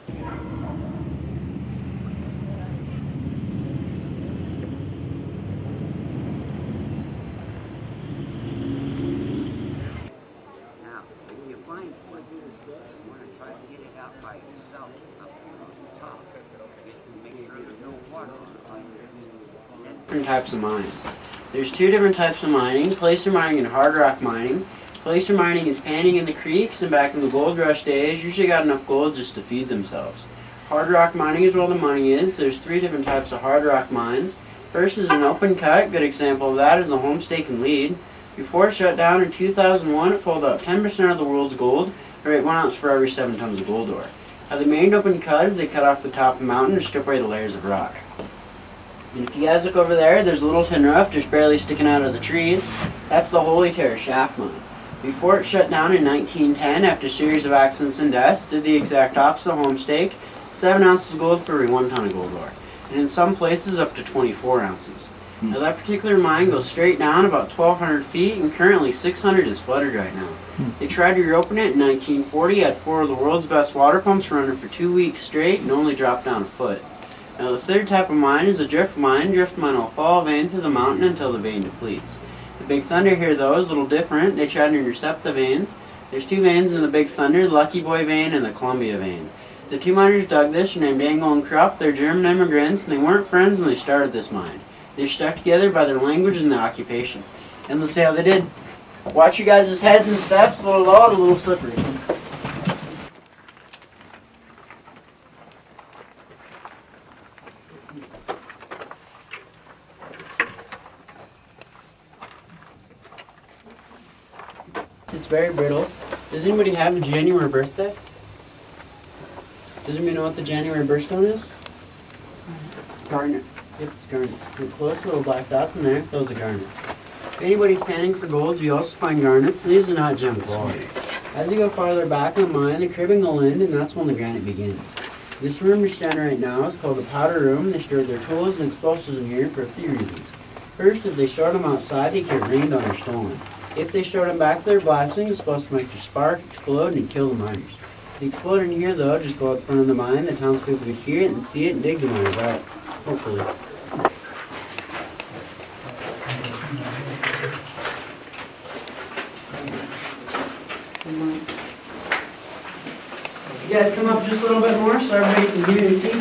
Now, when you find one, you want to try to get it out by itself up on the top. Make sure there's no water on it. Different types of mines. There's two different types of mining, placer mining and hard rock mining. Placer mining is panning in the creeks, and back in the gold rush days, usually got enough gold just to feed themselves. Hard rock mining is where the money is. There's three different types of hard rock mines. First is an open cut. Good example of that is the Homestake and Lead. Before it shut down in 2001, it pulled out 10% of the world's gold, or 1 ounce for every 7 tons of gold ore. How they made an open cut is they cut off the top of the mountain and strip away the layers of rock. And if you guys look over there, there's a little tin roof just barely sticking out of the trees. That's the Holy Terror shaft mine. Before it shut down in 1910, after a series of accidents and deaths, did the exact opposite of Homestake, 7 ounces of gold for every 1 ton of gold ore. And in some places up to 24 ounces. Now that particular mine goes straight down about 1,200 feet, and currently 600 is flooded right now. They tried to reopen it in 1940, had 4 of the world's best water pumps running for 2 weeks straight, and only dropped down a foot. Now the third type of mine is a drift mine. Drift mine will follow a vein through the mountain until the vein depletes. The Big Thunder here though is a little different. They try to intercept the veins. There's 2 veins in the Big Thunder, the Lucky Boy vein and the Columbia vein. The 2 miners dug this are named Angle and Krupp. They're German immigrants, and they weren't friends when they started this mine. They're stuck together by their language and their occupation. And let's see how they did. Watch you guys' heads and steps, a little low and a little slippery. It's very brittle. Does anybody have a January birthday? Does anybody know what the January birthstone is? Garnet. Yep, it's garnet. Look close, little black dots in there. Those are garnets. If anybody's panning for gold, you also find garnets. These are not gem quality. As you go farther back in the mine, the cribbing will end, and that's when the granite begins. This room you're standing right now is called the powder room. They stored their tools and explosives in here for a few reasons. First, if they stored them outside, they get rained on or stolen. If they stored them back there, blasting is supposed to make the spark explode and kill the miners. If they explode in here, though, just go out front of the mine. The townspeople could hear it and see it and dig the miners out. Hopefully. You guys come up just a little bit more so everybody can hear and see.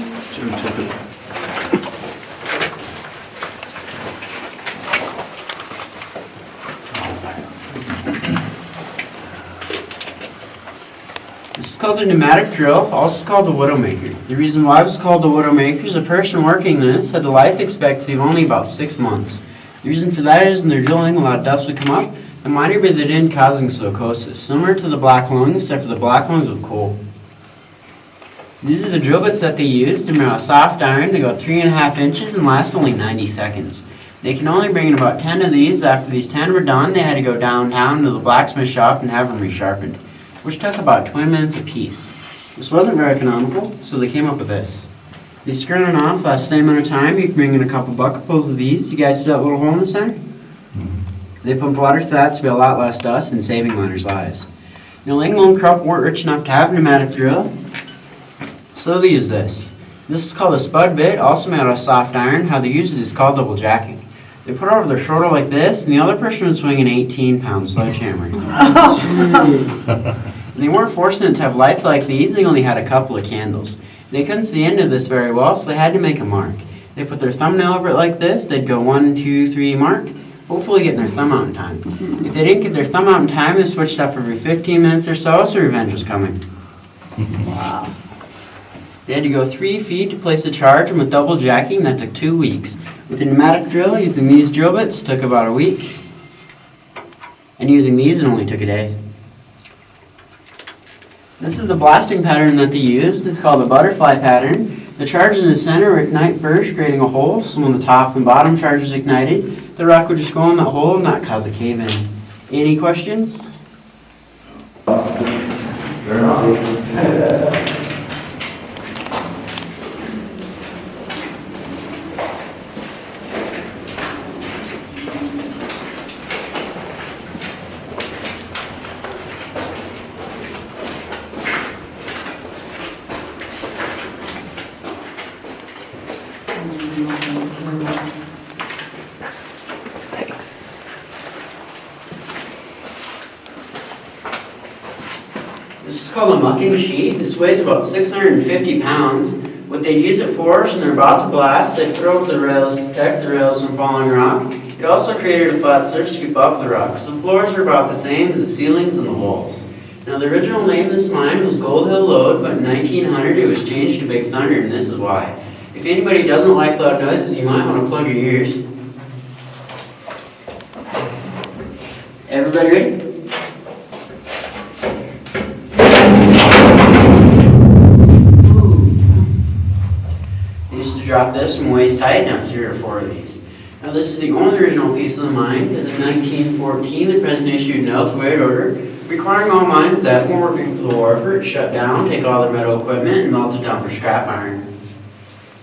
This is called the pneumatic drill, also called the Widowmaker. The reason why it was called the Widowmaker is a person working this had a life expectancy of only about 6 months. The reason for that is when they're drilling, a lot of dust would come up. The miner breathed it in, causing silicosis, similar to the black lung, except for the black lungs with coal. These are the drill bits that they use. They're made out of soft iron. They go 3.5 inches and last only 90 seconds. They can only bring in about 10 of these. After these 10 were done, they had to go downtown to the blacksmith shop and have them resharpened, which took about 20 minutes apiece. This wasn't very economical, so they came up with this. They screw it off last the same amount of time. You can bring in a couple bucketfuls of these. You guys see that little hole in the center? They pump water through that to be a lot less dust and saving miners' lives. Now, Angle and Krupp weren't rich enough to have a pneumatic drill, so they use this. This is called a spud bit, also made out of soft iron. How they use it is called double jacking. They put it over their shoulder like this, and the other person would swing an 18-pound sledgehammer. They weren't fortunate to have lights like these. They only had a couple of candles. They couldn't see into this very well, so they had to make a mark. They put their thumbnail over it like this. They'd go 1, 2, 3, mark, hopefully getting their thumb out in time. If they didn't get their thumb out in time, they switched up every 15 minutes or so revenge was coming. Wow. They had to go 3 feet to place a charge, and with double jacking, that took 2 weeks. With a pneumatic drill, using these drill bits, took about a week. And using these, it only took a day. This is the blasting pattern that they used. It's called the butterfly pattern. The charges in the center will ignite first, creating a hole. So when the top and bottom charges ignited, the rock would just go in that hole and not cause a cave-in. Any questions? This is called a mucking sheet. This weighs about 650 pounds. What they'd use it for is when they're about to blast, they'd throw up the rails to protect the rails from falling rock. It also created a flat surface to scoop up the rocks. The floors were about the same as the ceilings and the walls. Now the original name of this mine was Gold Hill Lode, but in 1900 it was changed to Big Thunder, and this is why. If anybody doesn't like loud noises, you might want to plug your ears. Everybody ready? They used to drop this from waist height, now 3 or 4 of these. Now this is the only original piece of the mine, because in 1914 the President issued an ultimate order requiring all mines that were working for the war effort to shut down, take all their metal equipment, and melt it down for scrap iron.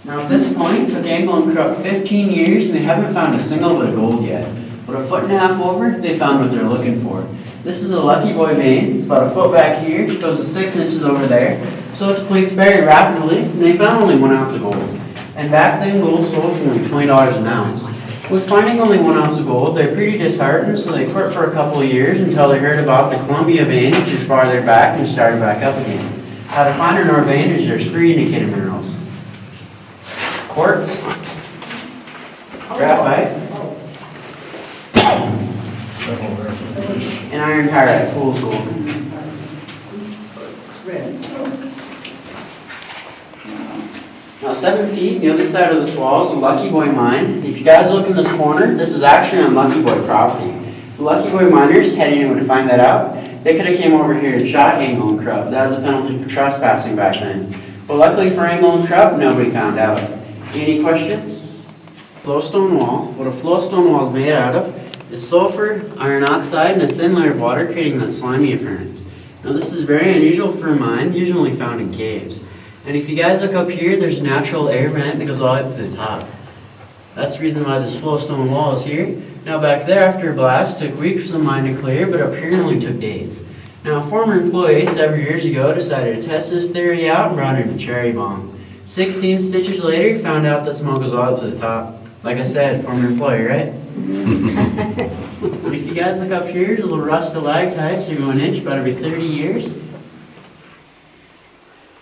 Now at this point, it took Angle and Krupp 15 years and they haven't found a single bit of gold yet. But a foot and a half over, they found what they're looking for. This is a Lucky Boy vein. It's about a foot back here, it goes to 6 inches over there. So it depletes very rapidly, and they found only 1 ounce of gold. And back then, gold sold for only $20 an ounce. With finding only 1 ounce of gold, they're pretty disheartened, so they quit for a couple of years until they heard about the Columbia vein, which is farther back, and started back up again. How to find an ore vein is there's 3 indicated minerals: quartz, graphite, and iron pyrite, fool's gold. Now 7 feet on the other side of this wall is the Lucky Boy mine. If you guys look in this corner, this is actually on Lucky Boy property. The Lucky Boy miners had anyone to find that out, they could have came over here and shot Angle and Krupp. That was a penalty for trespassing back then. But luckily for Angle and Krupp, nobody found out. Any questions? Flowstone wall. What a flowstone wall is made out of is sulfur, iron oxide, and a thin layer of water, creating that slimy appearance. Now this is very unusual for a mine, usually found in caves. And if you guys look up here, there's a natural air vent that goes all the way up to the top. That's the reason why this flowstone wall is here. Now back there, after a blast, it took weeks for the mine to clear, but up here it only took days. Now a former employee several years ago decided to test this theory out and brought in a cherry bomb. 16 stitches later, he found out that smoke goes all to the top. Like I said, former employee, right? But if you guys look up here, there's a little rust stalactites, they go an inch about every 30 years.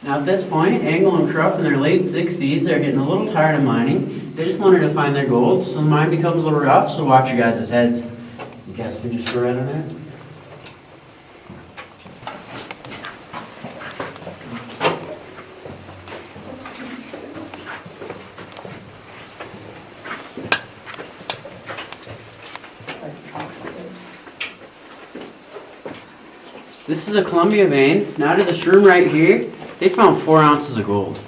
Now at this point, Angle and Krupp in their late 60s, they're getting a little tired of mining. They just wanted to find their gold, so the mine becomes a little rough, so watch your guys' heads. You guys can just go right on there. This is a Columbia vein. Now to this room right here, they found 4 ounces of gold.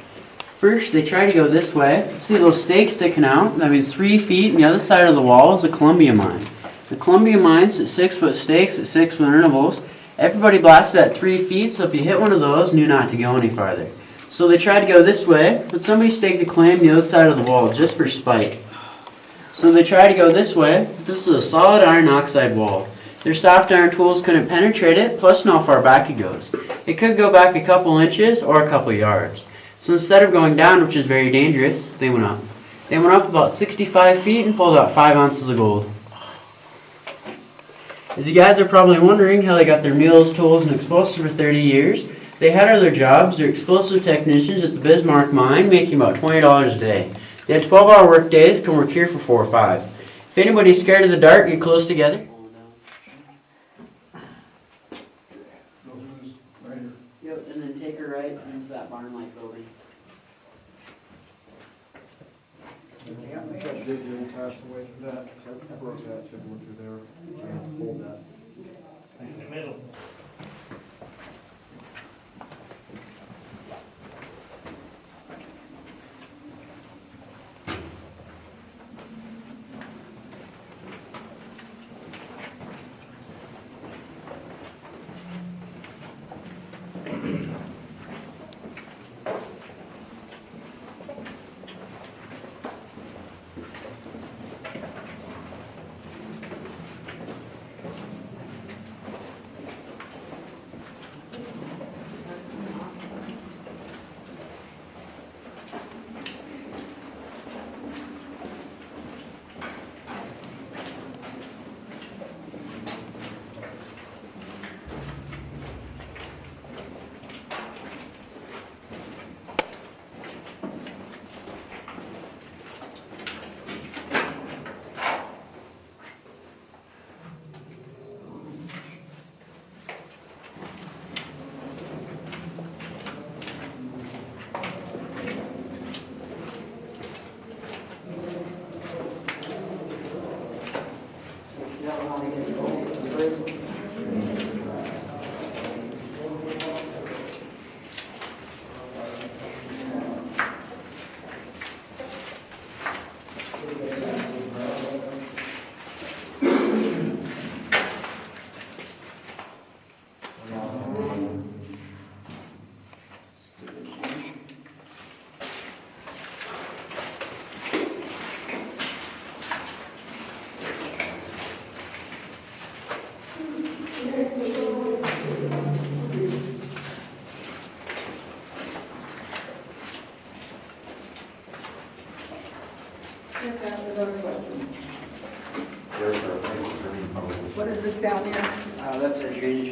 First, they tried to go this way. See those stakes sticking out? That means 3 feet, and the other side of the wall is a Columbia mine. The Columbia mine's at 6-foot stakes at 6-foot intervals. Everybody blasted at 3 feet, so if you hit one of those, knew not to go any farther. So they tried to go this way, but somebody staked a claim the other side of the wall just for spite. So they tried to go this way. This is a solid iron oxide wall. Their soft iron tools couldn't penetrate it, plus know how far back it goes. It could go back a couple inches or a couple yards. So instead of going down, which is very dangerous, they went up. They went up about 65 feet and pulled out 5 ounces of gold. As you guys are probably wondering how they got their meals, tools, and explosives for 30 years, they had other jobs. They're explosive technicians at the Bismarck mine, making about $20 a day. They had 12-hour work days, can work here for 4 or 5. If anybody's scared of the dark, get close together. Yep, and then take her right into that barn-like building. Didn't pass away from that, so I broke that, so I went through there, and pulled that. In the middle.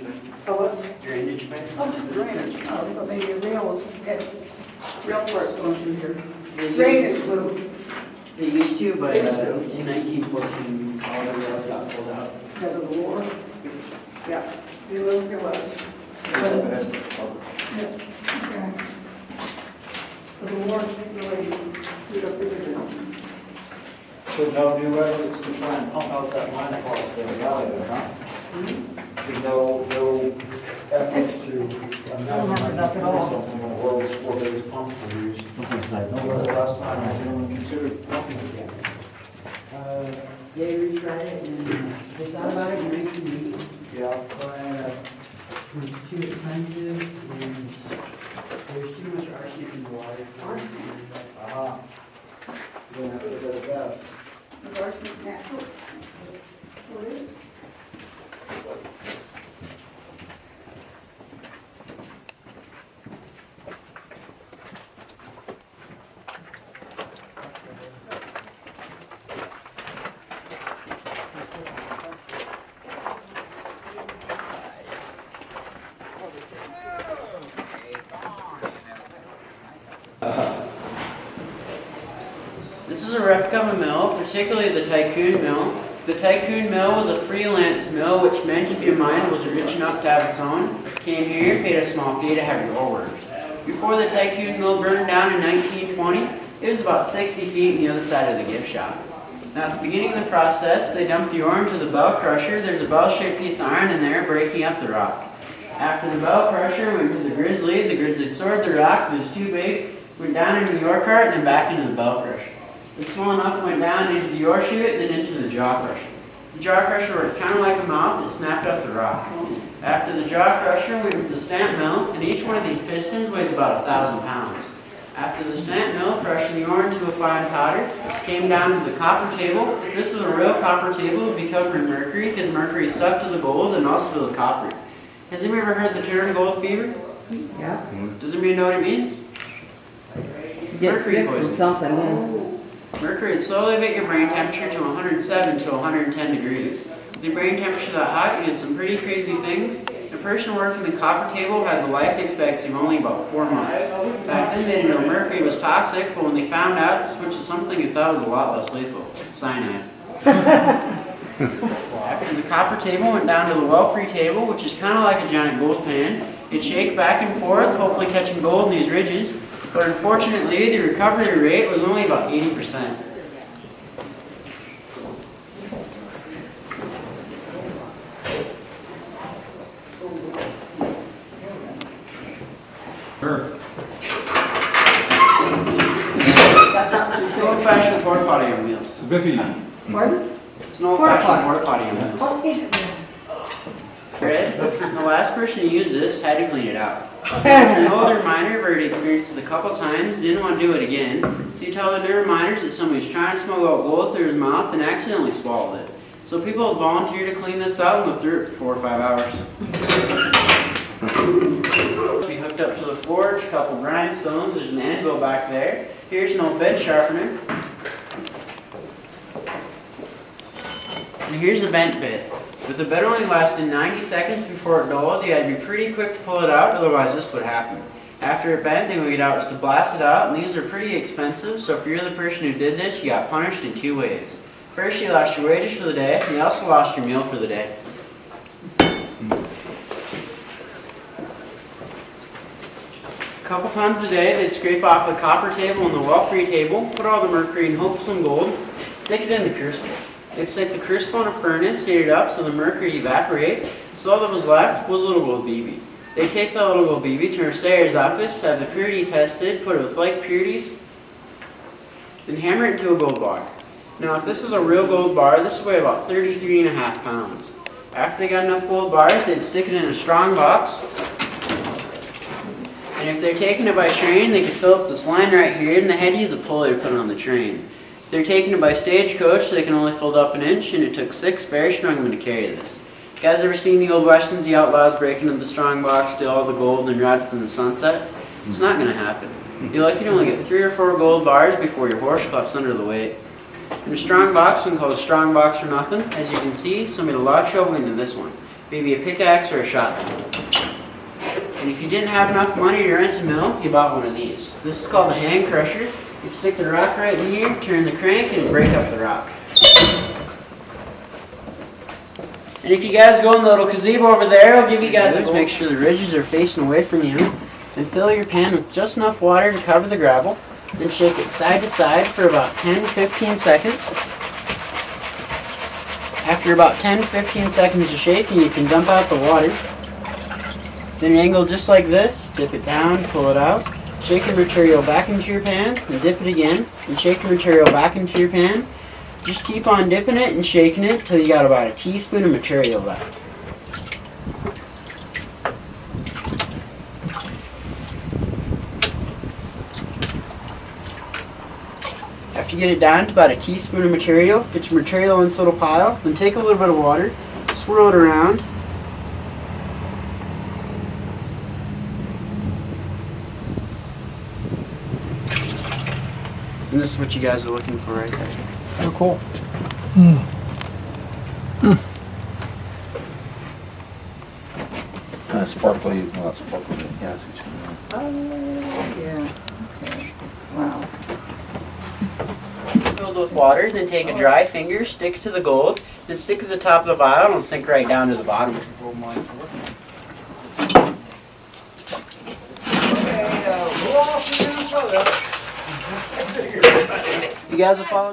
drainage pipe? Oh, what? Drainage pipe? Oh, just drainage. Oh, but maybe a rail, get rail parts going through here. They used- Drainage will, They used to, but They used to. in 1914, all the rails got pulled out. because of the war. Yeah, it was, it was. Yeah, okay. So the war really screwed up everything. So no new efforts to try and pump out that line across the valley there, huh? There's no efforts to imagine Nothing at all. something when the world's four biggest pumps were used. When was the last time anyone considered pumping again? They retried it and they thought about it in 1980. Yeah. But it was too expensive and there's too much arsenic in the water. Uh-huh. You don't have to get it back. The arsenic natural. What is it? This is a replica of a mill, particularly the Tycoon Mill. The Tycoon Mill was a freelance mill, which meant if your mine was rich enough to have its own, came here, paid a small fee to have your ore worked. Before the Tycoon Mill burned down in 1920, it was about 60 feet in the other side of the gift shop. Now at the beginning of the process, they dumped the ore into the bell crusher. There's a bell-shaped piece of iron in there breaking up the rock. After the bell crusher went to the grizzly sorted the rock. If it was too big, went down into the ore cart and then back into the bell crusher. If it's small enough, went down into the ore chute and then into the jaw crusher. The jaw crusher worked kind of like a mouth that snapped up the rock. After the jaw crusher went to the stamp mill, and each one of these pistons weighs about 1,000 pounds. After the stamp mill, crushing the ore into a fine powder, came down to the copper table. This is a real copper table. It would be covered in mercury because mercury stuck to the gold and also to the copper. Has anyone ever heard the term gold fever? Yeah. Does anybody know what it means? Get Mercury sick or poisoning. something, yeah. Mercury would slowly elevate your brain temperature to 107 to 110 degrees. With your brain temperature that hot, you get some pretty crazy things. The person working the copper table had the life expectancy of only about 4 months. Back then they didn't know mercury was toxic, but when they found out, they switched to something they thought was a lot less lethal: cyanide. After the copper table went down to the well-free table, which is kind of like a giant gold pan. It'd shake back and forth, hopefully catching gold in these ridges. But unfortunately, the recovery rate was only about 80%. That's not what you It's an said. old-fashioned porta potty on wheels. Pardon? It's an old-fashioned Porta porta potty on wheels. What is it? Fred, the last person who used this had to clean it out. An older miner who already experienced this a couple times didn't want to do it again, so you tell the newer miners that somebody's trying to smuggle out gold through his mouth and accidentally swallowed it. So people would volunteer to clean this out and go through it for 4 or 5 hours. We hooked up to the forge, a couple grindstones, there's an anvil back there. Here's an old bed sharpener. And here's a bent bit. With the bed only lasting 90 seconds before it dulled, you had to be pretty quick to pull it out, otherwise this would happen. After it bent, the way it out was to blast it out, and these are pretty expensive, so if you're the person who did this, you got punished in 2 ways. First, you lost your wages for the day, and you also lost your meal for the day. A couple times a day, they'd scrape off the copper table and the well-free table, put all the mercury and hopefully some gold, stick it in the crucible. They'd stick the crucible in a furnace, heat it up so the mercury evaporate, so all that was left was a little gold BB. They'd take the little gold BB to our Sayer's office, have the purity tested, put it with like purities, then hammer it into a gold bar. Now if this is a real gold bar, this would weigh about 33.5 pounds. After they got enough gold bars, they'd stick it in a strong box, and if they're taking it by train, they could fill up this line right here, and they had to use a pulley to put it on the train. If they're taking it by stagecoach, they can only fill it up 1 inch, and it took 6 very strong men to carry this. You guys ever seen the old westerns, the outlaws breaking into the strong box, steal all the gold, and ride within the sunset? It's not going to happen. You're lucky to only get 3 or 4 gold bars before your horse claps under the weight. In a strong box, we can call it a strong box or nothing. As you can see, some made a lot of trouble into this one. maybe a pickaxe or a shotgun. And if you didn't have enough money to rent a mill, you bought one of these. This is called a hand crusher. You stick the rock right in here, turn the crank, and break up the rock. And if you guys go in the little gazebo over there, I'll give you guys a make sure the ridges are facing away from you. And fill your pan with just enough water to cover the gravel. Then shake it side to side for about 10-15 seconds. After about 10-15 seconds of shaking, you can dump out the water. Then angle just like this, dip it down, pull it out, shake your material back into your pan, and dip it again, and shake your material back into your pan. Just keep on dipping it and shaking it until you got about a teaspoon of material left. After you get it down to about a teaspoon of material, get your material in this little pile, then take a little bit of water, swirl it around, and this is what you guys are looking for right there. Oh, cool. Kind of sparkly, well, not sparkly, but yeah. Oh, yeah. Okay. Wow. Filled with water, then take a dry finger, stick it to the gold, then stick it to the top of the vial, and it'll sink right down to the bottom. You guys will follow me?